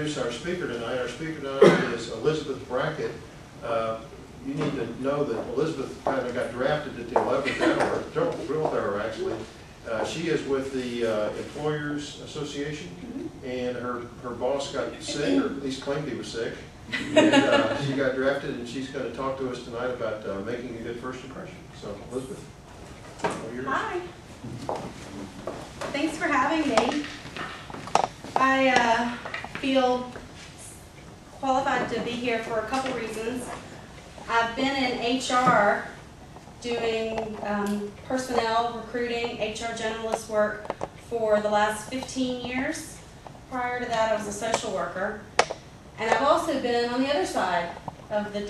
introduce our speaker tonight. Our speaker tonight is Elizabeth Brackett. You need to know that Elizabeth kind of got drafted at the 11th hour, 12th hour actually. She is with the Employers Association, and her boss got sick, or at least claimed he was sick. And she got drafted, and she's going to talk to us tonight about making a good first impression. So, Elizabeth, all yours. Hi. Thanks for having me. I feel qualified to be here for a couple reasons. I've been in HR doing personnel, recruiting, HR generalist work for the last 15 years. Prior to that, I was a social worker. And I've also been on the other side of the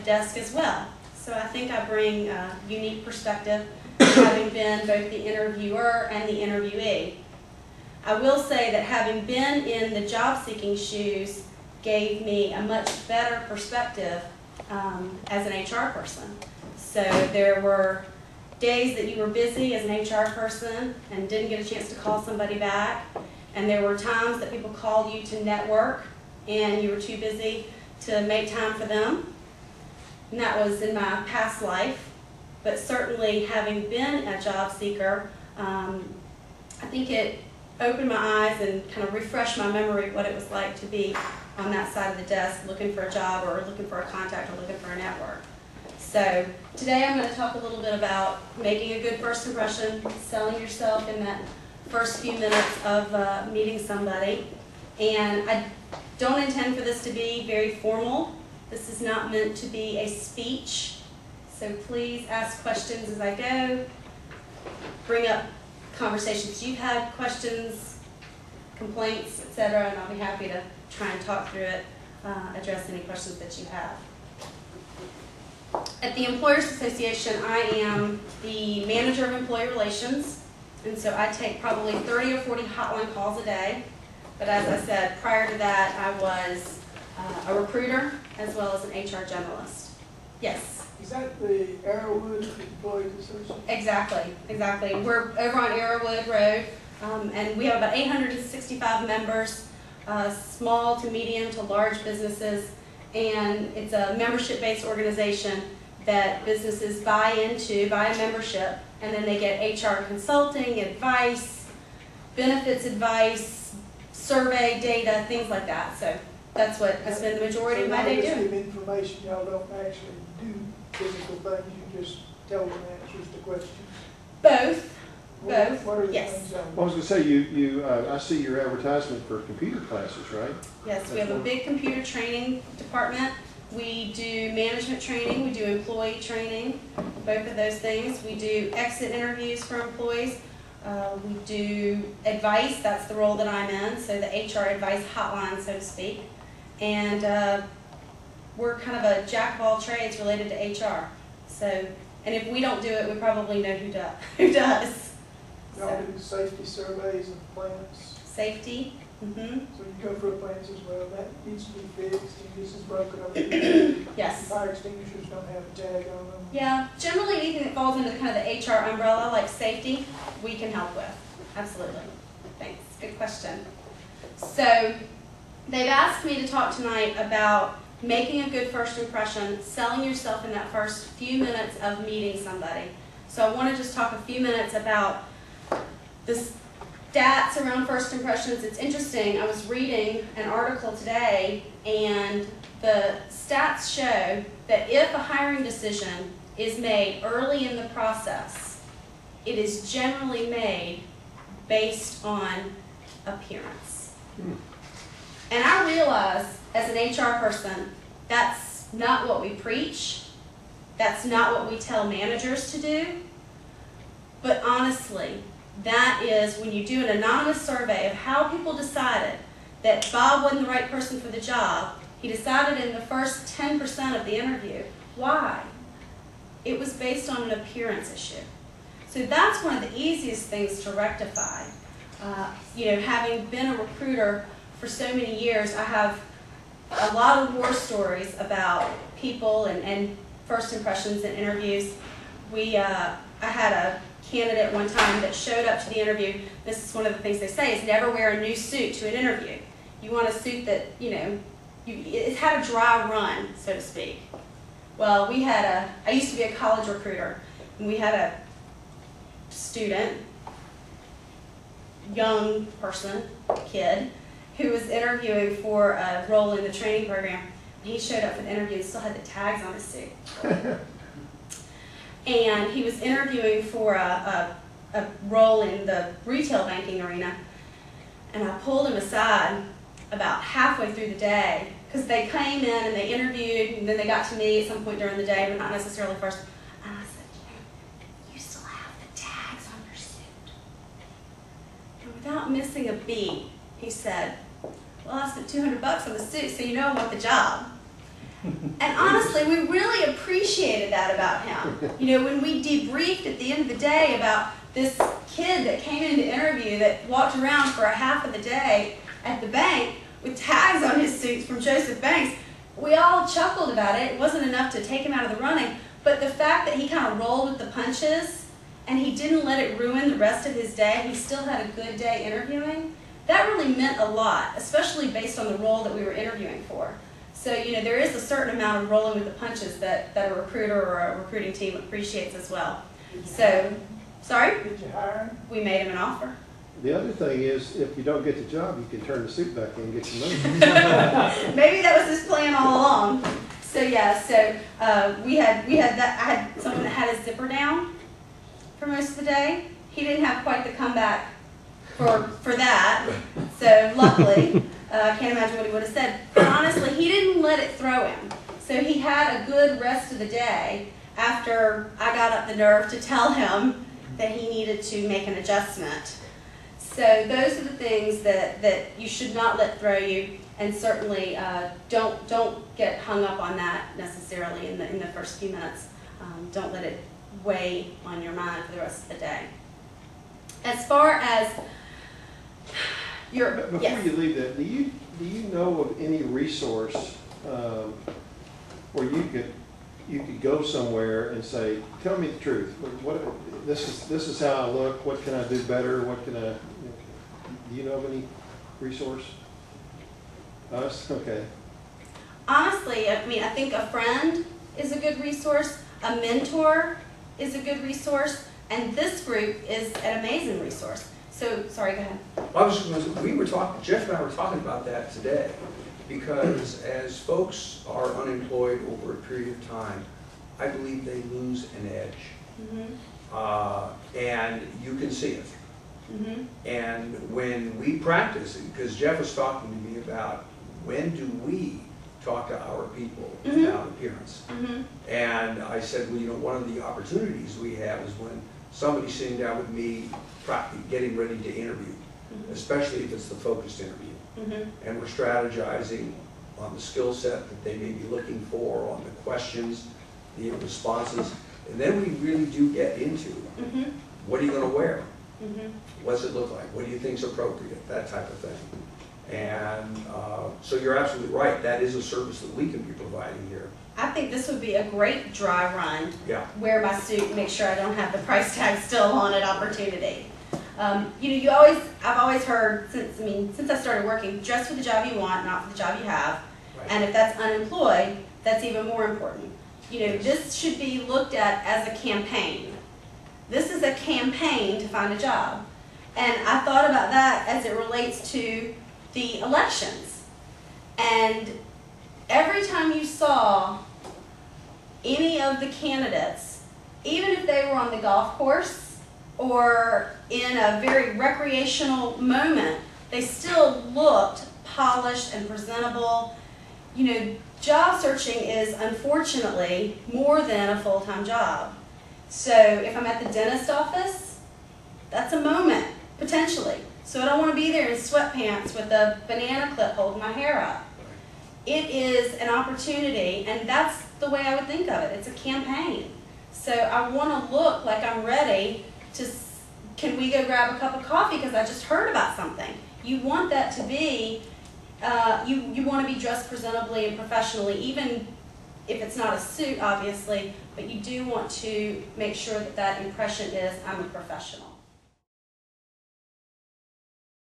desk as well. So I think I bring a unique perspective, having been both the interviewer and the interviewee. I will say that having been in the job-seeking shoes gave me a much better perspective as an HR person. So there were days that you were busy as an HR person and didn't get a chance to call somebody back. And there were times that people called you to network and you were too busy to make time for them. And that was in my past life. But certainly having been a job seeker, I think it opened my eyes and kind of refreshed my memory of what it was like to be on that side of the desk looking for a job or looking for a contact or looking for a network. So today I'm going to talk a little bit about making a good first impression, selling yourself in that first few minutes of meeting somebody. And I don't intend for this to be very formal. This is not meant to be a speech. So please ask questions as I go. Bring up conversations you've had, questions, complaints, etc., and I'll be happy to try and talk through it, address any questions that you have. At the Employers Association, I am the manager of employee relations, and so I take probably 30 or 40 hotline calls a day. But as I said, prior to that, I was a recruiter as well as an HR generalist. Yes? Is that the Arrowwood Employees Association? Exactly, exactly. We're over on Arrowwood Road, and we have about 865 members, small to medium to large businesses, and it's a membership-based organization that businesses buy into, buy a membership, and then they get HR consulting, advice, benefits advice, survey data, things like that. So that's what I spend the majority of my day doing. Information, y'all don't actually do physical things, you just tell them answers to questions. Both. What are the Yes. things on Well, I was going to say, I see your advertisement for computer classes, right? Yes, we have a big computer training department. We do management training, we do employee training, both of those things. We do exit interviews for employees. We do advice, that's the role that I'm in, so the HR advice hotline, so to speak. And we're kind of a jack of all trades related to HR. So, and if we don't do it, we probably know who does. Y'all do safety surveys of plants. Safety. Mm-hmm. So you go for a plant as well, that needs to be fixed, and this is broken up. Yes. Fire extinguishers don't have a tag on them. Yeah, generally anything that falls into kind of the HR umbrella, like safety, we can help with. Absolutely. Thanks. Good question. So they've asked me to talk tonight about making a good first impression, selling yourself in that first few minutes of meeting somebody. So I want to just talk a few minutes about the stats around first impressions. It's interesting. I was reading an article today, and the stats show that if a hiring decision is made early in the process, it is generally made based on appearance. And I realize, as an HR person, that's not what we preach. That's not what we tell managers to do. But honestly, that is when you do an anonymous survey of how people decided that Bob wasn't the right person for the job. He decided in the first 10% of the interview. Why? It was based on an appearance issue. So that's one of the easiest things to rectify. Having been a recruiter for so many years, I have a lot of war stories about people and first impressions in interviews. I had a candidate one time that showed up to the interview. This is one of the things they say is never wear a new suit to an interview. You want a suit that, you know, it had a dry run, so to speak. Well, I used to be a college recruiter, and we had a student, young person, kid, who was interviewing for a role in the training program. He showed up for the interview and still had the tags on his suit. And he was interviewing for a role in the retail banking arena. And I pulled him aside about halfway through the day, because they came in and they interviewed, and then they got to me at some point during the day, but not necessarily first. And I said, you still have the tags on your suit. And without missing a beat, he said, well, I spent $200 on the suit, so you know I want the job. And honestly, we really appreciated that about him. You know, when we debriefed at the end of the day about this kid that came in to interview that walked around for a half of the day at the bank with tags on his suits from Joseph Banks, we all chuckled about it. It wasn't enough to take him out of the running, but the fact that he kind of rolled with the punches and he didn't let it ruin the rest of his day, he still had a good day interviewing, that really meant a lot, especially based on the role that we were interviewing for. So, you know, there is a certain amount of rolling with the punches that a recruiter or a recruiting team appreciates as well. So, sorry? Did you hire him? We made him an offer. The other thing is, if you don't get the job, you can turn the suit back in and get your money. Maybe that was his plan all along. So yeah, we had that. I had someone that had his zipper down for most of the day. He didn't have quite the comeback for that. So luckily, I can't imagine what he would have said. But honestly, he didn't let it throw him. So he had a good rest of the day after I got up the nerve to tell him that he needed to make an adjustment. So those are the things that you should not let throw you, and certainly don't get hung up on that necessarily in the first few minutes. Don't let it weigh on your mind for the rest of the day. As far as your Before yes. you leave that, do you know of any resource where you could go somewhere and say, tell me the truth. This is how I look. What can I do better? What can I? Do you know of any resource? Us? Okay. Honestly, I mean, I think a friend is a good resource. A mentor is a good resource, and this group is an amazing resource. So, sorry, go ahead. Jeff and I were talking about that today, because as folks are unemployed over a period of time, I believe they lose an edge. And you can see it. And when we practice, because Jeff was talking to me about when do we talk to our people about appearance. And I said, well, you know, one of the opportunities we have is when somebody's sitting down with me getting ready to interview, especially if it's the focused interview. And we're strategizing on the skill set that they may be looking for, on the questions, the responses, and then we really do get into what are you going to wear? What's it look like? What do you think is appropriate? That type of thing. And so you're absolutely right. That is a service that we can be providing here. I think this would be a great dry run. Yeah. Wear my suit, make sure I don't have the price tag still on it opportunity. You know, I've always heard since I started working, dress for the job you want, not for the job you have. Right. And if that's unemployed, that's even more important. You know, this should be looked at as a campaign. This is a campaign to find a job. And I thought about that as it relates to the elections. And every time you saw any of the candidates, even if they were on the golf course or in a very recreational moment, they still looked polished and presentable. You know, job searching is unfortunately more than a full-time job. So if I'm at the dentist office, that's a moment, potentially. So I don't want to be there in sweatpants with a banana clip holding my hair up. It is an opportunity, and that's the way I would think of it. It's a campaign. So I want to look like I'm ready to, can we go grab a cup of coffee because I just heard about something. You want that to be, you want to be dressed presentably and professionally, even if it's not a suit, obviously, but you do want to make sure that that impression is, I'm a professional.